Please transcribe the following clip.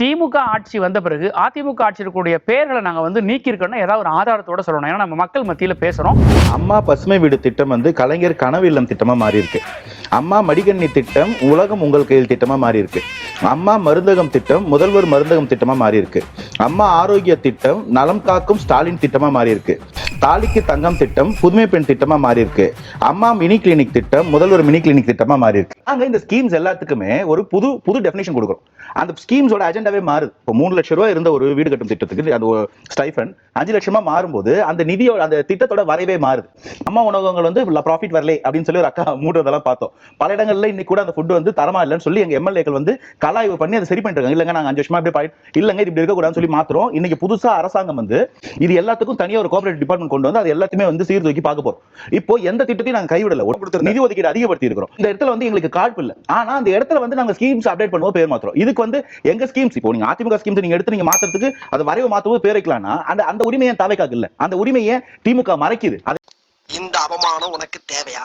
திமுக ஆட்சி வந்த பிறகு அதிமுக ஆட்சி இருக்கக்கூடிய பேர்களை நாங்க நீக்கி இருக்கோம்னா ஏதாவது ஒரு ஆதாரத்தோட சொல்லணும். ஏன்னா நம்ம மக்கள் மத்தியில பேசுறோம். அம்மா பசுமை வீடு திட்டம் கலைஞர் கனவு இல்லம் திட்டமா மாறி இருக்கு. அம்மா மடிக்கண்ணி திட்டம் உலகம் உங்கள் கையில் திட்டமா மாறி இருக்கு. அம்மா மருந்தகம் திட்டம் முதல்வர் மருந்தகம் திட்டமா மாறி இருக்கு. அம்மா ஆரோக்கிய திட்டம் நலம் காக்கும் ஸ்டாலின் திட்டமா மாறி இருக்கு. தாலிக்கு தங்கம் திட்டம் புதுமை பெண் திட்டமா மாறி இருக்கு. அம்மா மினி கிளினிக் திட்டம் முதல்வர் மினி கிளினிக் திட்டமா மாறி இருக்கு. அங்க இந்த ஸ்கீம்ஸ் எல்லாத்துக்குமே ஒரு புது டெஃபினேஷன் கொடுக்குறோம். அந்த ஸ்கீம்ஸோட அஜெண்டாவே மாறுது. இப்போ 3 லட்சம் ரூபாய் இருந்த ஒரு வீடு கட்டும் திட்டத்துக்கு அந்த ஸ்டைஃபன் 5 லட்சமா மாறும்போது அந்த நிதியோட அந்த திட்டத்தோட வரைவே மாறுது. அம்மா உணவகங்கள் ப்ராஃபிட் வரலே அப்படின்னு சொல்லி ஒரு அக்கா மூடுறதெல்லாம் பார்த்தோம். பல இடங்கள்ல இன்னைக்கு கூட அந்த ஃபுட் தரமா இல்லைன்னு சொல்லி எங்க எம்எல்ஏக்கள் கலாய்வு பண்ணி அதை சரி பண்ணிட்டு இருக்காங்க. இல்லங்க நாங்க 5 வருஷமா இப்படி இல்லங்க இப்படி இருக்கக்கூடாதுன்னு சொல்லி மாத்திரம் இன்னைக்கு புதுசா அரசாங்கம் இது எல்லாத்துக்கும் தனியா ஒரு கோஆபரேட்டிவ் டிபார்ட்மெண்ட் கொண்டு அது எல்லாத்தையுமே சீர்தூக்கி பார்க்க போறோம். இப்போ எந்த திட்டத்தையும் நாங்க கைவிடல. நிதி ஒதுக்கீடு அதிகப்படுத்தி இருக்கிறோம். இந்த இடத்துல எங்களுக்கு காழ்ப்பு இல்ல. ஆனா அந்த இடத்துல நாங்க ஸ்கீம்ஸ் அப்டேட் பண்ணுவோம், பேர் மாத்திரம். இதுக்கு எங்க ஸ்கீம்ஸ் இப்போ நீங்க அதிமுக ஸ்கீம்ஸ் நீங்க எடுத்து நீங்க மாத்துறதுக்கு அது வரைவு மாத்துவோம் பேர் வைக்கலாம்னா அந்த உரிமையை தவைக்காக இல்ல. அந்த உரிமையை திமுக மறைக்குது. இந்த அவமானம் உனக்கு தேவையா?